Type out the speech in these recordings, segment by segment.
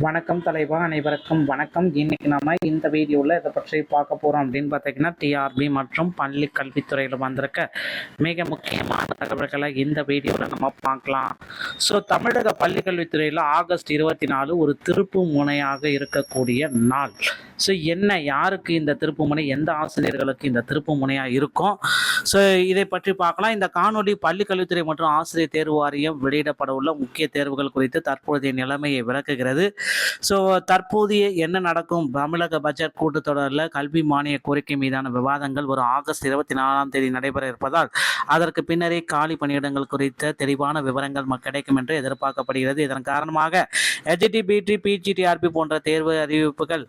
வணக்கம் தலைவா, அனைவருக்கும் வணக்கம். இன்னைக்கு நம்ம இந்த வீடியோவில் இதை பற்றி பார்க்க போகிறோம் அப்படின்னு பார்த்தீங்கன்னா, டிஆர்பி மற்றும் பள்ளி கல்வித்துறையில் வந்திருக்க மிக முக்கியமான தகவல்களை இந்த வீடியோவில் நம்ம பார்க்கலாம். ஸோ தமிழக பள்ளி கல்வித்துறையில் ஆகஸ்ட் 24 ஒரு திருப்பு முனையாக இருக்கக்கூடிய நாள். ஸோ என்ன, யாருக்கு இந்த திருப்பு முனை, எந்த ஆசிரியர்களுக்கு இந்த திருப்பு முனையாக இருக்கும், ஸோ இதை பற்றி பார்க்கலாம். இந்த காணொலி பள்ளி கல்வித்துறை மற்றும் ஆசிரியர் தேர்வு வாரியம் வெளியிடப்பட உள்ள முக்கிய தேர்வுகள் குறித்து தற்போதைய நிலைமையை விளக்குகிறது. ஸோ தற்போதைய என்ன நடக்கும், தமிழக பட்ஜெட் கூட்டத்தொடரில் கல்வி மானிய கோரிக்கை மீதான விவாதங்கள் வரும் ஆகஸ்ட் 24 நடைபெற இருப்பதால் அதற்கு பின்னரே காலி பணியிடங்கள் குறித்த தெளிவான விவரங்கள் கிடைக்கும் என்று எதிர்பார்க்கப்படுகிறது. இதன் காரணமாக HT, BT, PGTRP போன்ற தேர்வு அறிவிப்புகள்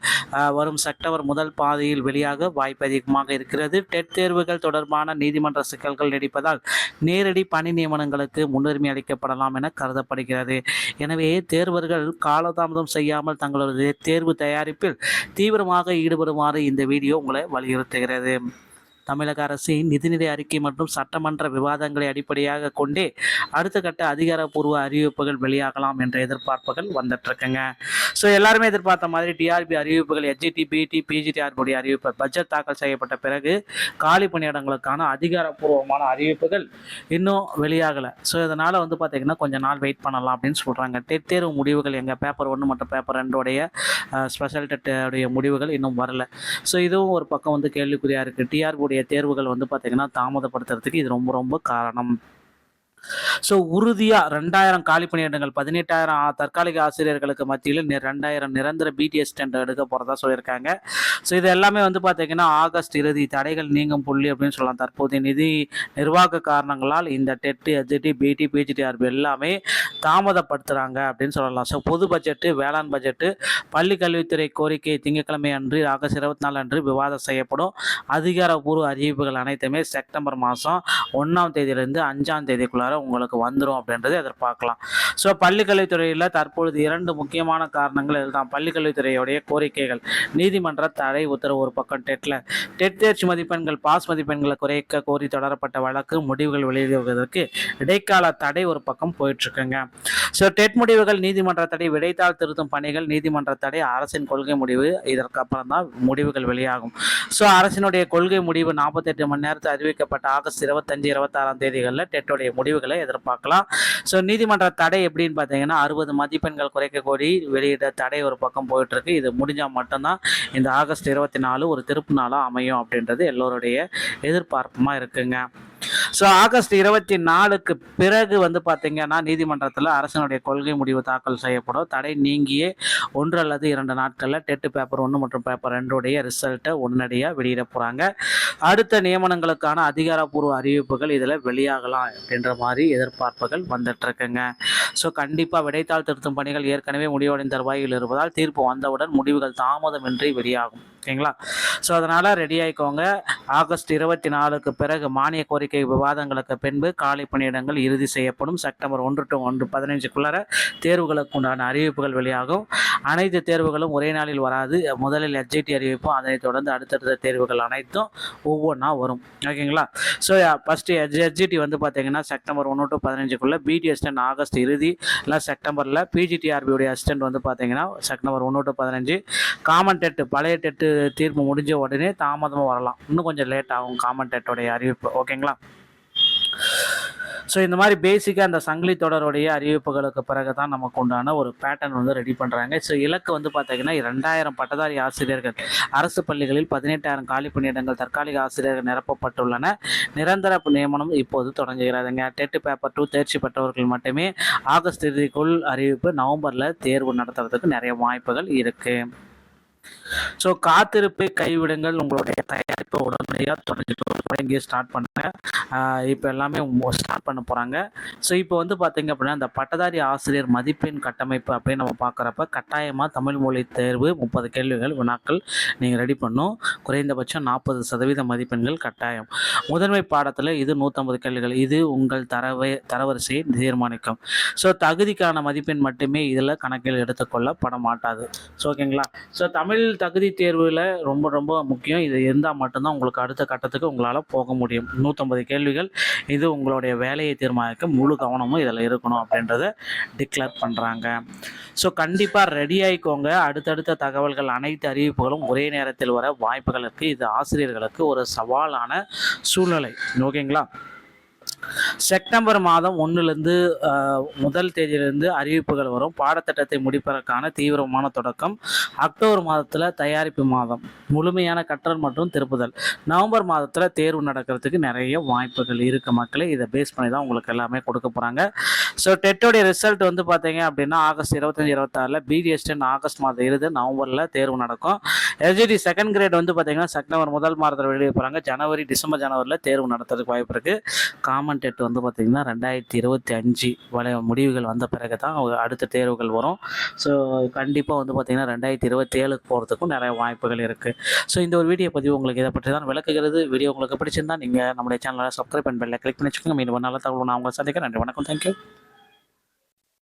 வரும் செப்டம்பர் முதல் பாதியில் வெளியாக வாய்ப்பு அதிகமாக இருக்கிறது. டெட் தேர்வுகள் தொடர்பான நீதிமன்ற சிக்கல்கள் நீடிப்பதால் நேரடி பணி நியமனங்களுக்கு முன்னுரிமை அளிக்கப்படலாம் என கருதப்படுகிறது. எனவே தேர்வர்கள் காலதாமதம் செய்யாமல் தங்களது தேர்வு தயாரிப்பில் தீவிரமாக ஈடுபடுமாறு இந்த வீடியோ உங்களை வலியுறுத்துகிறது. தமிழக அரசின் நிதிநிலை அறிக்கை மற்றும் சட்டமன்ற விவாதங்களை அடிப்படையாக கொண்டே அடுத்த கட்ட அதிகாரப்பூர்வ அறிவிப்புகள் வெளியாகலாம் என்ற எதிர்பார்ப்புகள் வந்துட்டு இருக்குங்க. ஸோ எல்லாருமே எதிர்பார்த்த மாதிரி டிஆர்பி அறிவிப்புகள், HT, BT, PGTRP அறிவிப்பு பட்ஜெட் தாக்கல் செய்யப்பட்ட பிறகு காலி பணியிடங்களுக்கான அதிகாரப்பூர்வமான அறிவிப்புகள் இன்னும் வெளியாகலை. ஸோ இதனால் பார்த்தீங்கன்னா கொஞ்சம் நாள் வெயிட் பண்ணலாம் அப்படின்னு சொல்கிறாங்க. டெட் தேர்வு முடிவுகள் எங்கள் பேப்பர் 1 மற்றும் பேப்பர் 2 ஸ்பெஷல் டெட்டுடைய முடிவுகள் இன்னும் வரல. ஸோ இதுவும் ஒரு பக்கம் கேள்விக்குறியாக இருக்குது. டிஆர்பி தேர்வுகள் பார்த்தீங்கன்னா தாமதப்படுத்துறதுக்கு இது ரொம்ப ரொம்ப காரணம். ஸோ உறுதியாக 2000 காலி பணியிடங்கள், 18,000 தற்காலிக ஆசிரியர்களுக்கு மத்தியில் 2000 நிரந்தர BTS டெண்டர் எடுக்க போகிறதா சொல்லியிருக்காங்க. ஸோ இது எல்லாமே பார்த்தீங்கன்னா ஆகஸ்ட் இறுதி தடைகள் நீங்கும் புள்ளி அப்படின்னு சொல்லலாம். தற்போதைய நிதி நிர்வாக காரணங்களால் இந்த டெட்டு, HT, BT, PGTRP எல்லாமே தாமதப்படுத்துகிறாங்க அப்படின்னு சொல்லலாம். ஸோ பொது பட்ஜெட்டு, வேளாண் பட்ஜெட்டு, பள்ளி கல்வித்துறை கோரிக்கை திங்கட்கிழமை அன்று ஆகஸ்ட் 24 அன்று விவாதம் செய்யப்படும். அதிகாரப்பூர்வ அறிவிப்புகள் அனைத்துமே செப்டம்பர் மாதம் 1ஆம் தேதியிலிருந்து 5ஆம் தேதிக்குள்ள உங்களுக்கு வந்துடும் அப்படின்றது எதிர்பார்க்கலாம். ஸோ பள்ளிக்கல்வித்துறையில் தற்பொழுது 2 முக்கியமான காரணங்கள் இதுதான். பள்ளிக்கல்வித்துறையுடைய கோரிக்கைகள், நீதிமன்ற தடை உத்தரவு ஒரு பக்கம், டெட் தேர்ச்சி மதிப்பெண்கள், பாஸ் மதிப்பெண்களை குறைக்க கோரி தொடரப்பட்ட வழக்கு முடிவுகள் வெளியிடுவதற்கு இடைக்கால தடை ஒரு பக்கம் போயிட்டு இருக்குங்க. ஸோ டெட் முடிவுகள், நீதிமன்ற தடை, விடைத்தாள் திருத்தும் பணிகள், நீதிமன்ற தடை, அரசின் கொள்கை முடிவு, இதற்கு அப்புறம் தான் முடிவுகள் வெளியாகும். ஸோ அரசினுடைய கொள்கை முடிவு 48 மணி நேரத்தில் அறிவிக்கப்பட்ட ஆகஸ்ட் 25, 26ஆம் தேதிகளில் டெட்டுடைய முடிவுகளை எதிர்பார்க்கலாம். ஸோ நீதிமன்ற தடை எப்படின்னு பார்த்தீங்கன்னா 60 மதிப்பெண்கள் குறைக்க கோரி வெளியிட தடை ஒரு பக்கம் போயிட்டு இருக்கு. இது முடிஞ்சால் மட்டும்தான் இந்த ஆகஸ்ட் 24 ஒரு திருப்பு நாளாக அமையும் அப்படின்றது எல்லோருடைய எதிர்பார்ப்புமா இருக்குங்க. ஸோ ஆகஸ்ட் 24க்கு பிறகு பார்த்தீங்கன்னா நீதிமன்றத்தில் அரசினுடைய கொள்கை முடிவு தாக்கல் செய்யப்படும். தடை நீங்கிய 1 அல்லது 2 நாட்களில் டெட்டு பேப்பர் 1 மற்றும் பேப்பர் 2 ரிசல்ட்டை உடனடியாக வெளியிட போகிறாங்க. அடுத்த நியமனங்களுக்கான அதிகாரப்பூர்வ அறிவிப்புகள் இதில் வெளியாகலாம் அப்படின்ற மாதிரி எதிர்பார்ப்புகள் வந்துட்டுருக்குங்க. ஸோ கண்டிப்பாக விடைத்தாள் திருத்தும் பணிகள் ஏற்கனவே முடிவடைந்த தருவாயில் இருப்பதால் தீர்ப்பு வந்தவுடன் முடிவுகள் தாமதமின்றி வெளியாகும். ஓகேங்களா? ஸோ அதனால் ரெடி ஆகிக்கோங்க. ஆகஸ்ட் 24க்கு பிறகு மானிய கோரிக்கை விவாதங்களுக்கு பின்பு காலி பணியிடங்கள் இறுதி செய்யப்படும். செப்டம்பர் 1 to 1/15க்குள்ளார தேர்வுகளுக்கு உண்டான அறிவிப்புகள் வெளியாகும். அனைத்து தேர்வுகளும் ஒரே நாளில் வராது. முதலில் HT அறிவிப்பும், அதனைத் தொடர்ந்து அடுத்தடுத்த தேர்வுகள் அனைத்தும் ஒவ்வொன்றா வரும். ஓகேங்களா? ஸோ ஃபஸ்ட்டு HT பார்த்தீங்கன்னா September 1 to 15க்குள்ளே, BT assistant August இறுதி இல்லை செப்டம்பரில், PGTRP அசிஸ்டன்ட் பார்த்தீங்கன்னா செப்டம்பர் 1 to 15. காமன் டெட்டு, பழைய டெட்டு தீர்ப்பு முடிஞ்ச உடனே தாமதமாக வரலாம், இன்னும் கொஞ்சம் லேட் ஆகும் காமன் டெட்டோடைய அறிவிப்பு. ஓகேங்களா? ஸோ இந்த மாதிரி பேசிக்காக அந்த சங்கிலி தொடருடைய அறிவிப்புகளுக்கு பிறகு தான் நமக்கு உண்டான ஒரு பேட்டர்ன் ரெடி பண்ணுறாங்க. ஸோ இலக்கு பார்த்தீங்கன்னா 2000 பட்டதாரி ஆசிரியர்கள், அரசு பள்ளிகளில் 18,000 காலி பணியிடங்கள் தற்காலிக ஆசிரியர்கள் நிரப்பப்பட்டுள்ளன. நிரந்தர நியமனம் இப்போது தொடங்குகிறதுங்க. டெட்டு பேப்பர் 2 தேர்ச்சி பெற்றவர்கள் மட்டுமே. ஆகஸ்ட் இறுதிக்குள் அறிவிப்பு, நவம்பரில் தேர்வு நடத்துறதுக்கு நிறைய வாய்ப்புகள் இருக்குது. ஸோ காத்திருப்பை கைவிடுங்கள், உங்களுடைய தயாரிப்பை உடனடியாக தொடங்கி ஸ்டார்ட் பண்ணுங்க. இப்போ எல்லாமே ஸ்டார்ட் பண்ண போகிறாங்க. ஸோ இப்போ பார்த்தீங்க அப்படின்னா இந்த பட்டதாரி ஆசிரியர் மதிப்பெண் கட்டமைப்பு அப்படின்னு நம்ம பார்க்குறப்ப கட்டாயமாக தமிழ் மொழி தேர்வு 30 கேள்விகள் வினாக்கள் நீங்கள் ரெடி பண்ணும். குறைந்தபட்சம் 40% மதிப்பெண்கள் கட்டாயம். முதன்மை பாடத்தில் இது 150 கேள்விகள். இது உங்கள் தரவரிசையை தீர்மானிக்கும். ஸோ தகுதிக்கான மதிப்பெண் மட்டுமே இதில் கணக்கில் எடுத்துக்கொள்ளப்பட மாட்டாது. ஸோ ஓகேங்களா? ஸோ தமிழ் சிவில் தகுதி தேர்வில் ரொம்ப ரொம்ப முக்கியம். இது இருந்தால் மட்டும்தான் உங்களுக்கு அடுத்த கட்டத்துக்கு உங்களால் போக முடியும். 150 கேள்விகள். இது உங்களுடைய வேலையை தீர்மானிக்க முழு கவனமும் இதில் இருக்கணும் அப்படின்றத டிக்ளேர் பண்ணுறாங்க. ஸோ கண்டிப்பாக ரெடி ஆகிக்கோங்க. அடுத்தடுத்த தகவல்கள் அனைத்து அறிவிப்புகளும் ஒரே நேரத்தில் வர வாய்ப்புகள் இருக்குது. இது ஆசிரியர்களுக்கு ஒரு சவாலான சூழ்நிலை. ஓகேங்களா? செப்டம்பர் மாதம் 1லேருந்து முதல் தேதியிலிருந்து அறிவிப்புகள் வரும். பாடத்திட்டத்தை முடிப்பதற்கான தீவிரமான தொடக்கம். அக்டோபர் மாதத்தில் தயாரிப்பு மாதம், முழுமையான கற்றல் மற்றும் திருப்புதல். நவம்பர் மாதத்தில் தேர்வு நடக்கிறதுக்கு நிறைய வாய்ப்புகள் இருக்குது மக்களே. இதை பேஸ் பண்ணி தான் உங்களுக்கு எல்லாமே கொடுக்க போகிறாங்க. ஸோ டெட்டோடைய ரிசல்ட் வந்து பார்த்தீங்க அப்படின்னா ஆகஸ்ட் 25-26, பிடிஎஸ்10 ஆகஸ்ட் மாதம் இறுதி, நவம்பரில் தேர்வு நடக்கும். எல்ஜிடி செகண்ட் கிரேட் வந்து பார்த்தீங்கன்னா செப்டம்பர் முதல் மாதத்தில் வெளியே போகிறாங்க. டிசம்பர் ஜனவரியில் தேர்வு நடத்துறதுக்கு வாய்ப்பு இருக்குது. காமன் டெட் வந்து பார்த்திங்கன்னா 2025 முடிவுகள் வந்த பிறகு தான் அடுத்த தேர்வுகள் வரும். ஸோ கண்டிப்பாக வந்து பார்த்திங்கன்னா 2027 போகிறதுக்கும் நிறைய வாய்ப்புகள் இருக்குது. ஸோ இந்த ஒரு வீடியோ பதிவு உங்களுக்கு இதை பற்றி தான் விளக்குகிறது. வீடியோ உங்களுக்கு பிடிச்சிருந்தால் நீங்கள் நம்முடைய சேனலை சப்ஸ்கிரைப் பண்ணி பெல்லை கிளிக் பண்ணி வச்சுக்கோங்க. மீண்டும் நல்ல தகவல் நான் உங்களை சந்திக்கிறேன். நன்றி, வணக்கம், தேங்க்யூ.